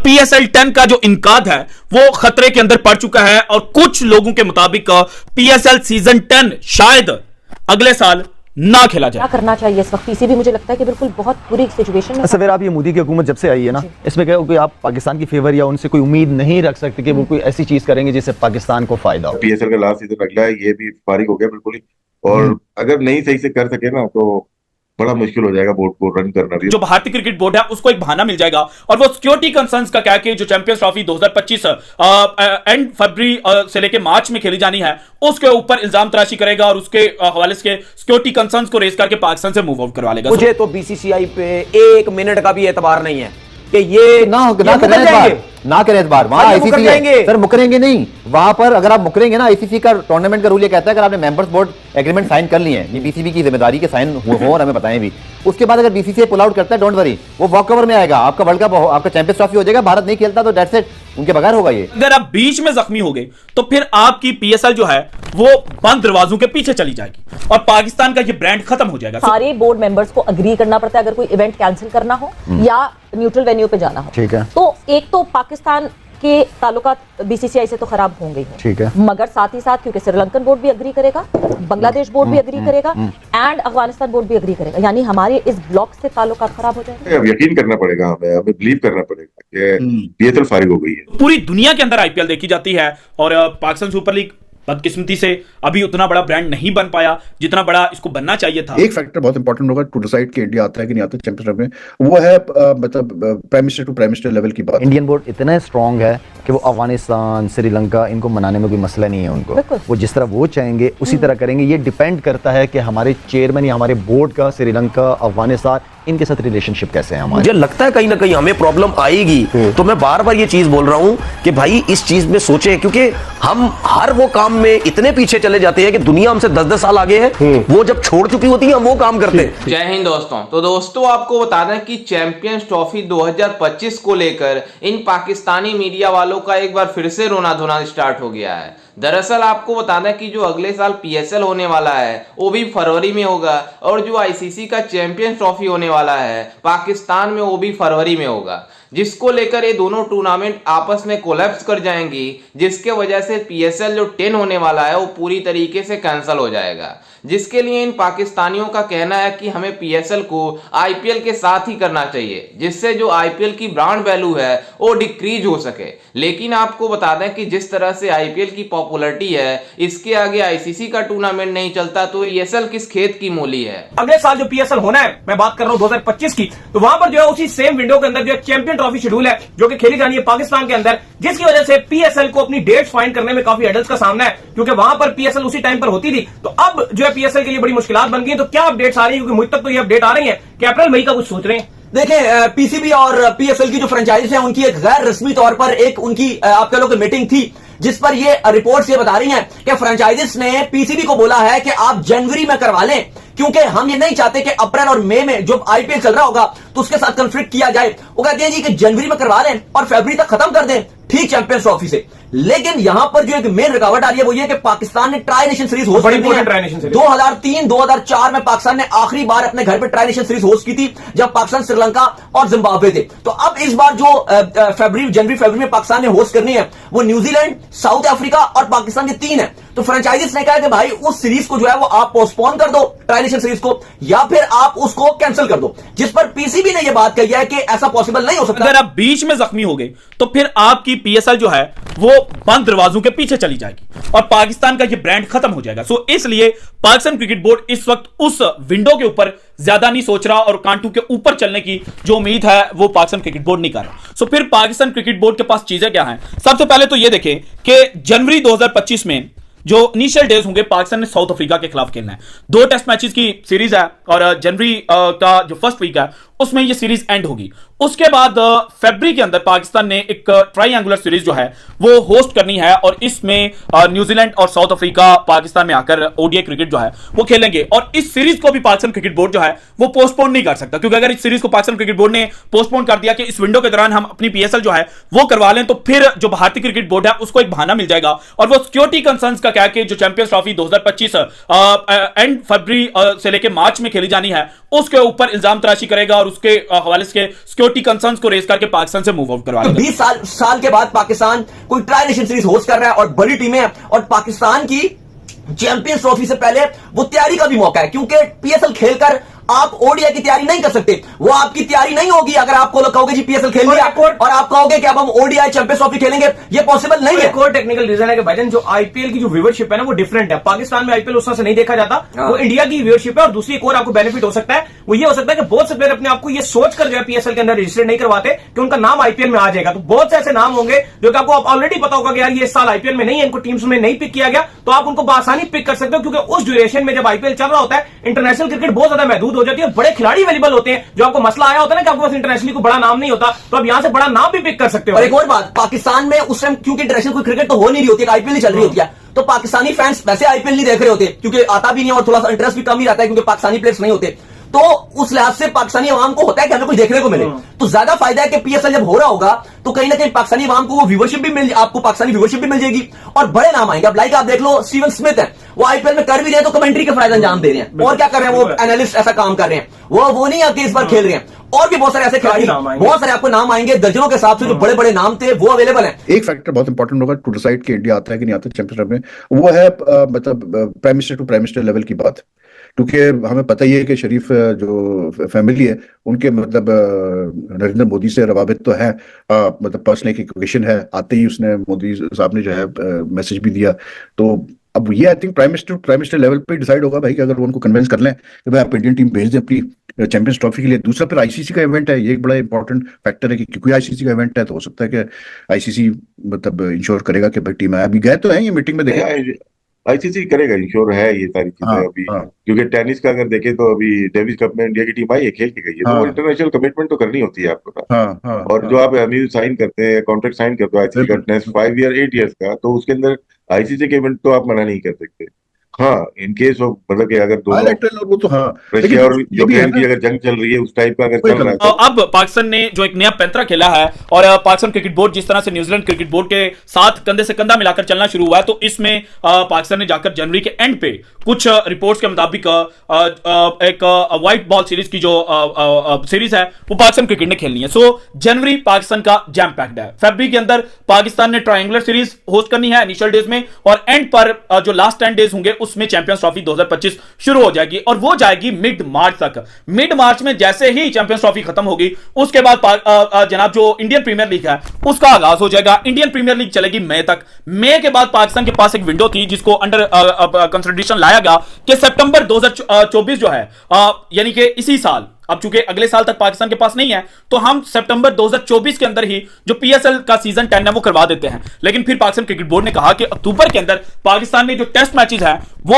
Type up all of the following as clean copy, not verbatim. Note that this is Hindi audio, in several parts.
PSL 10 का जो इनकाद है वो खतरे के अंदर पड़ चुका है और कुछ लोगों के मुताबिक PSL सीजन 10 शायद अगले साल ना खेला जाए। क्या करना चाहिए इस वक्त? पीसीबी मुझे लगता है कि बिल्कुल बहुत बुरी सिचुएशन में। सवेर आप ये मोदी की हुकूमत जब से आई है ना, इसमें क्या कोई आप पाकिस्तान की फेवर या उनसे कोई उम्मीद नहीं रख सकते कि वो कोई ऐसी चीज करेंगे जिससे पाकिस्तान को फायदा हो। PSL का लास्ट सीजन अगला है, ये भी फारिग हो गया बिल्कुल ही, और अगर नहीं सही से कर सके ना तो बड़ा मुश्किल हो जाएगा बोर्ड को रन करना भी। जो भारतीय क्रिकेट बोर्ड है उसको एक बहाना मिल जाएगा और वो सिक्योरिटी कंसर्न्स का क्या कि जो चैंपियंस ट्रॉफी 2025 एंड फरवरी से लेके मार्च में खेली जानी है उसके ऊपर इल्जाम तराशी करेगा और उसके हवाले से सिक्योरिटी कंसर्न्स को रेज करके पाकिस्तान से मूव आउट करवा लेगा। मुझे तो बीसीसीआई पे एक मिनट का भी एतबार नहीं है कि ये ना करें इस बार वहां आईसीसी है सर, मुकरेंगे नहीं वहां पर। अगर आप मुकरेंगे ना, आईसीसी का टूर्नामेंट का रूल ये कहता है अगर आपने मेंबर्स बोर्ड एग्रीमेंट साइन कर लिए हैं, ये बीसीबी की जिम्मेदारी के साइन हो और हमें बताएं भी, उसके बाद अगर बीसीसीआई पुल आउट करता है, डोंट वरी, वो वॉक कवर में आएगा, आपका वर्ल्ड कप आपका चैंपियंस ट्रॉफी हो जाएगा। भारत नहीं खेलता तो दैट्स इट, उनके बगैर होगा ये। अगर आप बीच में जख्मी हो गए तो फिर आपकी PSL जो है वो बंद दरवाजों के पीछे चली जाएगी और पाकिस्तान का ये ब्रांड खत्म हो जाएगा। सारे बोर्ड मेंबर्स को अग्री करना पड़ता है अगर कोई इवेंट कैंसिल करना हो या न्यूट्रल वेन्यू पे जाना हो। ठीक है, तो एक तो पाकिस्तान के ताल्लुकात बीसीसीआई से तो खराब होंगे ही, ठीक है, मगर साथ ही साथ क्योंकि श्रीलंकन बोर्ड भी अग्री करेगा, बांग्लादेश बोर्ड भी अग्री करेगा एंड अफगानिस्तान बोर्ड भी अग्री करेगा, यानी हमारे इस ब्लॉक से ताल्लुकात खराब हो जाएंगे। अब यकीन करना पड़ेगा, हमें बिलीव करना पड़ेगा कि PSL फारिग हो गई है। पूरी दुनिया के अंदर IPL देखी जाती है और पाकिस्तान सुपर लीग बदकिस्मती से अभी उतना बड़ा ब्रांड नहीं बन पाया जितना बड़ा इसको बनना चाहिए था। एक फैक्टर बहुत इंपॉर्टेंट होगा टू डिसाइड कि इंडिया आता है कि नहीं आता चैंपियनशिप में, वो है मतलब prime minister to prime minister level की बात। इंडियन बोर्ड इतना स्ट्रांग है कि वो अफगानिस्तान, श्रीलंका इनको मनाने में कोई मसला नहीं है उनको, वो जिस तरह वो चाहेंगे उसी तरह करेंगे। ये डिपेंड करता है कि हमारे चेयरमैन या हमारे बोर्ड का श्रीलंका, अफगानिस्तान इनके साथ रिलेशनशिप कैसे है हमारे। मुझे लगता है कहीं ना कहीं हमें प्रॉब्लम आएगी, तो मैं बार बार ये चीज बोल रहा हूं कि भाई इस चीज में सोचें, क्योंकि हम हर वो काम में इतने पीछे चले जाते हैं कि दुनिया हमसे 10-10 साल आगे है, वो जब छोड़ चुकी होती है हम वो काम करते हैं। जय हिंद दोस्तों। तो दोस्तों आपको बता दें कि चैंपियंस ट्रॉफी 2025 को लेकर इन पाकिस्तानी मीडिया वालों का एक बार फिर से रोना धोना स्टार्ट हो गया है। दरअसल आपको बता दें कि जो अगले साल PSL होने वाला है वो भी फरवरी में होगा और जो ICC का चैंपियंस ट्रॉफी होने वाला है पाकिस्तान में वो भी फरवरी में होगा, जिसको लेकर ये दोनों टूर्नामेंट आपस में कोलैप्स कर जाएंगी, जिसके वजह से PSL जो 10 होने वाला है वो पूरी तरीके से कैंसिल हो जाएगा। जिसके लिए इन पाकिस्तानियों का कहना है कि हमें PSL को IPL के साथ ही करना चाहिए, जिससे जो IPL की ब्रांड वैल्यू है वो डिक्रीज हो सके। लेकिन आपको बता दें कि जिस तरह से IPL की पॉपुलैरिटी है इसके आगे ICC का टूर्नामेंट नहीं चलता तो PSL किस खेत की मूली है। अगले साल जो PSL होना है, मैं बात कर रहा हूं 2025 की, तो वहां पर जो है उसी सेम विंडो के अंदर जो है चैंपियन ट्रॉफी शेड्यूल है जो कि खेली जानी है पाकिस्तान के अंदर, जिसकी वजह से PSL को अपनी डेट्स फाइंड करने में काफी हर्डल्स का सामना है, क्योंकि वहां पर PSL उसी टाइम पर होती थी। तो अब जो है PSL के लिए बड़ी मुश्किलात बन गई। तो क्या अपडेट्स आ रही है, क्योंकि मुझ तक तो ये अपडेट आ रही है कि अप्रैल मई का कुछ सोच रहे हैं। देखिए पीसीबी और PSL की जो फ्रेंचाइजीज है उनकी एक गैर रस्मी तौर पर एक उनकी आप कह लो कि मीटिंग थी, जिस पर ये रिपोर्ट्स ये बता रही हैं कि फ्रेंचाइजीज ने पीसीबी को बोला है कि आप जनवरी में करवा लें, क्योंकि हम ये नहीं चाहते कि अप्रैल और मई में जब IPL चल रहा होगा तो उसके साथ कंफ्लिक्ट किया जाए। वो कहते हैं जी कि जनवरी में करवा लें और फरवरी तक खत्म कर दें, ठीक चैंपियंस ट्रॉफी से। लेकिन यहां पर जो एक मेन रुकावट आ रही है वो ये कि पाकिस्तान ने ट्राई नेशन सीरीज होस्ट की है। 2003-2004 में पाकिस्तान ने आखिरी बार अपने घर पे ट्राई नेशन सीरीज होस्ट की थी, जब पाकिस्तान श्रीलंका और जिम्बाब्वे थे। तो अब इस बार जो जनवरी फरवरी में पाकिस्तान ने होस्ट करनी है वो न्यूजीलैंड, साउथ अफ्रीका और पाकिस्तान के 3 है। तो फ्रेंचाइजीज ने कहा कि भाई उस सीरीज को जो है वो आप पोस्टपोन कर दो, ट्राई नेशन सीरीज को, या फिर आप उसको कैंसिल कर दो, जिस पर पीसीबी ने यह बात कही है कि ऐसा पॉसिबल नहीं हो सकता। अगर आप बीच में जख्मी हो गए तो फिर आपकी PSL जो है वो बंद दरवाजों के पीछे चली जाएगी और पाकिस्तान का ये ब्रांड खत्म हो जाएगा। सो इसलिए पाकिस्तान क्रिकेट बोर्ड इस वक्त उस विंडो के ऊपर ज्यादा नहीं सोच रहा और कांटू के ऊपर चलने की जो उम्मीद है वो पाकिस्तान क्रिकेट बोर्ड नहीं कर रहा। सो फिर पाकिस्तान क्रिकेट बोर्ड के पास चीजें क्या हैं? सबसे पहले तो ये देखें कि जनवरी 2025 में जो इनिशियल डेज होंगे पाकिस्तान ने साउथ अफ्रीका के खिलाफ खेलना है। 2 टेस्ट मैचेस की सीरीज है और जनवरी का जो फर्स्ट वीक है उसमें ये सीरीज एंड होगी। उसके बाद फरवरी के अंदर पाकिस्तान ने एक ट्रायंगुलर सीरीज जो है वो होस्ट करनी है और इसमें न्यूजीलैंड और साउथ अफ्रीका पाकिस्तान में आकर ODI क्रिकेट जो है वो खेलेंगे। और इस सीरीज को भी पाकिस्तान क्रिकेट बोर्ड जो है वो पोस्टपोन नहीं कर सकता, क्योंकि अगर इस सीरीज को पाकिस्तान क्रिकेट बोर्ड ने पोस्टपोन कर दिया कि इस विंडो के दौरान हम अपनी PSL जो है वो करवा लें, तो फिर जो भारतीय क्रिकेट बोर्ड है उसको एक बहाना मिल जाएगा और वो सिक्योरिटी कंसर्न्स का क्या कि जो चैंपियंस ट्रॉफी 2025 एंड फरवरी से लेके मार्च में खेली जानी है उसके ऊपर इल्जाम तराशी करेगा और और उसके हवाले से सिक्योरिटी कंसर्न्स को रेज करके पाकिस्तान से मूव आउट करवा तो 20 साल के बाद पाकिस्तान कोई ट्राई नेशन सीरीज होस्ट कर रहा है और बड़ी टीमें हैं, और पाकिस्तान की चैंपियंस ट्रॉफी से पहले वो तैयारी का भी मौका है, क्योंकि पीएसएल खेलकर आप ओडीआई की तैयारी नहीं कर सकते। वो आपकी तैयारी नहीं होगी अगर आपको लोग कहोगे जी पीएसएल खेल लिया और आप कहोगे कि अब हम ओडीआई चैंपियंस ट्रॉफी खेलेंगे, ये पॉसिबल नहीं है। एक और टेक्निकल रीजन है कि भाईजान जो आईपीएल की जो व्यूअरशिप है ना वो डिफरेंट है। पाकिस्तान में आईपीएल उस तरह से नहीं देखा जाता, वो इंडिया की व्यूअरशिप है। और दूसरी एक और आपको बेनिफिट हो सकता है, वो ये हो सकता है कि बहुत से प्लेयर अपने आपको ये सोचकर जो है पीएसएल के अंदर रजिस्टर नहीं करवाते कि उनका नाम आईपीएल में आ जाएगा। तो बहुत से ऐसे नाम होंगे जो कि आपको ऑलरेडी पता होगा कि यार ये इस साल आईपीएल में नहीं है, इनको टीम्स में नहीं पिक किया गया, तो आप उनको बआसानी पिक कर सकते हो, क्योंकि उस ड्यूरेशन में जब आईपीएल चल रहा होता है इंटरनेशनल क्रिकेट बहुत ज्यादा महदूद हो जाती है, बड़े खिलाड़ी अवेलेबल होते हैं। जो आपको मसला आया होता है ना कि आपके पास इंटरनेशनली कोई बड़ा नाम नहीं होता, तो आप यहां से बड़ा नाम भी पिक कर सकते हो। और एक और बात, पाकिस्तान में उस टाइम क्योंकि इंटरनेशनल कोई क्रिकेट तो हो नहीं रही होती है, आईपीएल नहीं चल रही होती है, तो पाकिस्तानी फैंस वैसे आईपीएल नहीं देख रहे होते क्योंकि आता भी नहीं है और थोड़ा सा इंटरेस्ट भी कम ही रहता है क्योंकि पाकिस्तानी प्लेयर्स नहीं होते। तो उस लिहाज से पाकिस्तानी अवाम को होता है कि हमें कुछ देखने को मिले, तो ज्यादा फायदा है कि पीएसएल जब हो रहा होगा तो कहीं ना कहीं पाकिस्तानी अवाम को वो व्यूअरशिप भी मिल, आपको पाकिस्तानी व्यूअरशिप भी मिल जाएगी और बड़े नाम आएंगे। अब लाइक आप देख लो स्टीवन स्मिथ है, वो आईपीएल में कर भी रहे हैं तो कमेंट्री के फायदा अंजाम दे रहे हैं, और क्या कर रहे हैं वो एनालिस्ट ऐसा काम कर रहे हैं, वो नहीं आके इस बार खेल रहे हैं। और भी बहुत सारे ऐसे खिलाड़ी, बहुत सारे आपको नाम आएंगे दर्जनों के हिसाब से, जो बड़े बड़े नाम थे वो अवेलेबल हैं। एक फैक्टर बहुत इंपॉर्टेंट होगा टू डिसाइड कि इंडिया आता है कि नहीं आता चैंपियनशिप में, वो है मतलब prime minister to prime minister level की बात, क्योंकि हमें पता ही है कि शरीफ जो फैमिली है उनके मतलब नरेंद्र मोदी से रवाबित तो है, मतलब पर्सनल एक इक्वेशन है, आते ही उसने मोदी साहब ने जो है मैसेज भी दिया। तो अब ये I think prime minister level पे डिसाइड होगा भाई कि अगर वो उनको कन्विंस कर लें कि भाई आप इंडियन टीम भेज दें अपनी चैंपियंस ट्रॉफी के लिए। दूसरा फिर आईसीसी का इवेंट है, ये एक बड़ा इंपॉर्टेंट फैक्टर है कि क्योंकि आईसीसी का इवेंट है तो हो सकता है कि आईसीसी मतलब इंश्योर करेगा कि भाई टीम है। अभी गए तो हैं ये मीटिंग में, देखे आईसीसी करेगा, इंश्योर है ये सारी चीजें अभी। क्योंकि टेनिस का अगर देखें तो अभी डेविस कप में इंडिया की टीम आई है, खेल के गई है, तो इंटरनेशनल कमिटमेंट तो करनी होती है आपको। और जो आप एमयू साइन करते हैं, कॉन्ट्रैक्ट साइन करते हो आईसीसी का नेक्स्ट 5 ईयर 8 ईयर्स का, तो उसके अंदर आईसीसी के इवेंट तो आप मना नहीं कर सकते। हाँ, इन केस ऑफ मतलब कि अगर दोनों वो तो रशिया और यूक्रेन की अगर जंग चल रही है, उस टाइप का अगर चल रहा है, अब पाकिस्तान ने जो एक नया पैंतरा खेला है और पाकिस्तान क्रिकेट बोर्ड जिस तरह से न्यूजीलैंड क्रिकेट बोर्ड के साथ कंधे से कंधा मिलाकर चलना शुरू हुआ है, तो इसमें पाकिस्तान ने जाकर जनवरी के एंड पे कुछ रिपोर्ट्स के मुताबिक एक व्हाइट बॉल सीरीज की जो सीरीज है वो पाकिस्तान क्रिकेट ने खेलनी है। सो जनवरी पाकिस्तान का जैम पैक्ड है। फरवरी के अंदर पाकिस्तान ने ट्रायंगुलर सीरीज होस्ट करनी है इनिशियल डेज में, और एंड पर जो लास्ट 10 डेज होंगे उसमें चैंपियंस ट्रॉफी 2025 शुरू हो जाएगी और वो जाएगी मिड मार्च तक। मिड मार्च में जैसे ही चैंपियंस ट्रॉफी खत्म होगी उसके बाद जनाब जो इंडियन प्रीमियर लीग है उसका आगाज हो जाएगा। इंडियन प्रीमियर लीग चलेगी मई तक। मई के बाद पाकिस्तान के पास एक विंडो थी जिसको अंडर कंसिडरेशन लाया गया कि सितंबर 2024 जो है यानी कि इसी साल, अब चूंकि अगले साल तक पाकिस्तान के पास नहीं है तो हम सितंबर 2024 के अंदर ही जो पीएसएल का सीजन 10 है वो करवा देते हैं। लेकिन फिर पाकिस्तान क्रिकेट बोर्ड ने कहा कि अक्टूबर के अंदर पाकिस्तान ने जो टेस्ट मैचेस हैं वो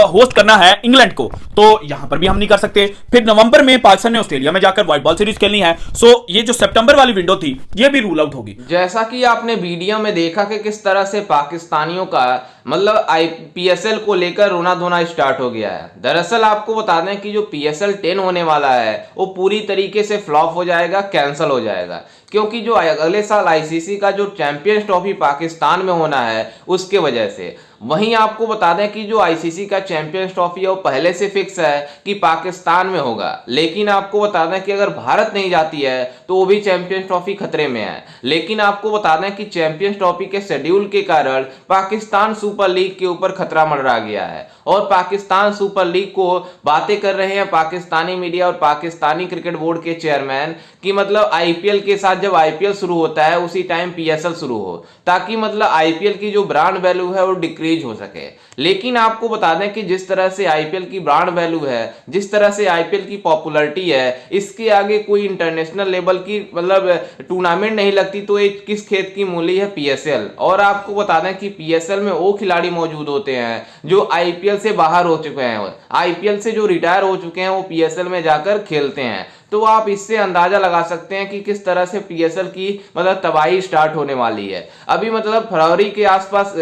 होस्ट करना है इंग्लैंड को, तो यहां पर भी हम नहीं कर सकते। फिर नवंबर में पाकिस्तान ने ऑस्ट्रेलिया में जाकर व्हाइट बॉल सीरीज खेलनी है। सो ये जो सितंबर वाली विंडो थी ये भी रूल आउट होगी। जैसा कि आपने वीडियो में देखा कि किस तरह से पाकिस्तानियों का मतलब पीएसएल को लेकर रोना धोना स्टार्ट हो गया है। दरअसल आपको बता दें कि जो पीएसएल 10 होने वाला है वो पूरी तरीके से फ्लॉप हो जाएगा, कैंसिल हो जाएगा, क्योंकि जो अगले साल आईसीसी का जो चैंपियंस ट्रॉफी पाकिस्तान में होना है उसके वजह से। वहीं आपको बता दें कि जो आईसीसी का चैंपियंस ट्रॉफी है वो पहले से फिक्स है कि पाकिस्तान में होगा, लेकिन आपको बता दें कि अगर भारत नहीं जाती है तो वो भी चैंपियंस ट्रॉफी खतरे में है। लेकिन आपको बता दें कि चैंपियंस ट्रॉफी के शेड्यूल के कारण पाकिस्तान सुपर लीग के ऊपर खतरा मंडरा गया है और पाकिस्तान सुपर लीग को बातें कर रहे हैं पाकिस्तानी मीडिया और पाकिस्तानी क्रिकेट बोर्ड के चेयरमैन कि मतलब आईपीएल के साथ जब आईपीएल शुरू होता है उसी टाइम पीएसएल शुरू हो, ताकि मतलब आईपीएल की जो ब्रांड वैल्यू है वो डिक्रीज हो सके। लेकिन आपको बता दें कि जिस तरह से आईपीएल की ब्रांड वैल्यू है, जिस तरह से आईपीएल की पॉपुलैरिटी है, इसके आगे कोई इंटरनेशनल लेवल की मतलब टूर्नामेंट नहीं लगती, तो एक किस खेत की मूली है पीएसएल। और आपको बता दें कि पीएसएल में वो खिलाड़ी मौजूद होते हैं जो आईपीएल से बाहर हो चुके हैं, आईपीएल से जो रिटायर हो चुके हैं वो पीएसएल में जाकर खेलते हैं। तो आप इससे अंदाजा लगा सकते हैं कि किस तरह से पीएसएल की मतलब तबाही स्टार्ट होने वाली है। अभी मतलब फरवरी के आसपास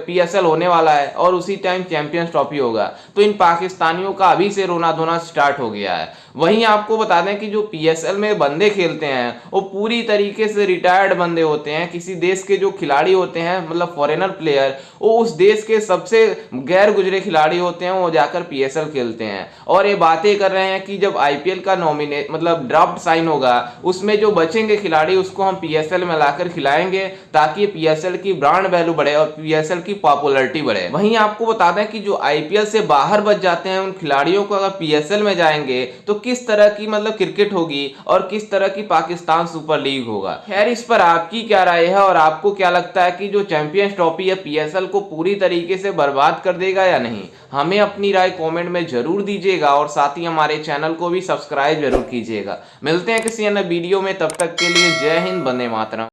पीएसएल होने वाला है और उसी टाइम चैंपियंस ट्रॉफी होगा, तो इन पाकिस्तानियों का अभी से रोना धोना स्टार्ट हो गया है। वहीं आपको बता दें कि जो पीएसएल में बंदे खेलते हैं वो पूरी तरीके से रिटायर्ड बंदे होते हैं। किसी देश के जो खिलाड़ी होते हैं मतलब फॉरेनर प्लेयर, वो उस देश के सबसे गैर गुजरे खिलाड़ी होते हैं, वो जाकर पीएसएल खेलते हैं। और ये बातें कर रहे हैं कि जब आईपीएल का मतलब ड्राफ्ट साइन होगा उसमें जो बचेंगे खिलाड़ी उसको हम पीएसएल में लाकर खिलाएंगे ताकि पीएसएल की ब्रांड वैल्यू बढ़े और पीएसएल की पॉपुलैरिटी बढ़े। वहीं आपको बता दें कि जो आईपीएल से बाहर बच जाते हैं उन खिलाड़ियों को अगर पीएसएल में जाएंगे तो किस तरह की मतलब क्रिकेट होगी और किस तरह की पाकिस्तान सुपर लीग होगा। खैर इस पर आपकी क्या राय है और आपको क्या लगता है कि जो चैंपियंस ट्रॉफी है पीएसएल को पूरी तरीके से बर्बाद कर देगा या नहीं? हमें अपनी राय कमेंट में जरूर दीजिएगा और साथ ही हमारे चैनल को भी सब्सक्राइब जरूर कीजिएगा। मिलते हैं किसी अन्य वीडियो में, तब तक के लिए जय हिंद, वंदे मातरम।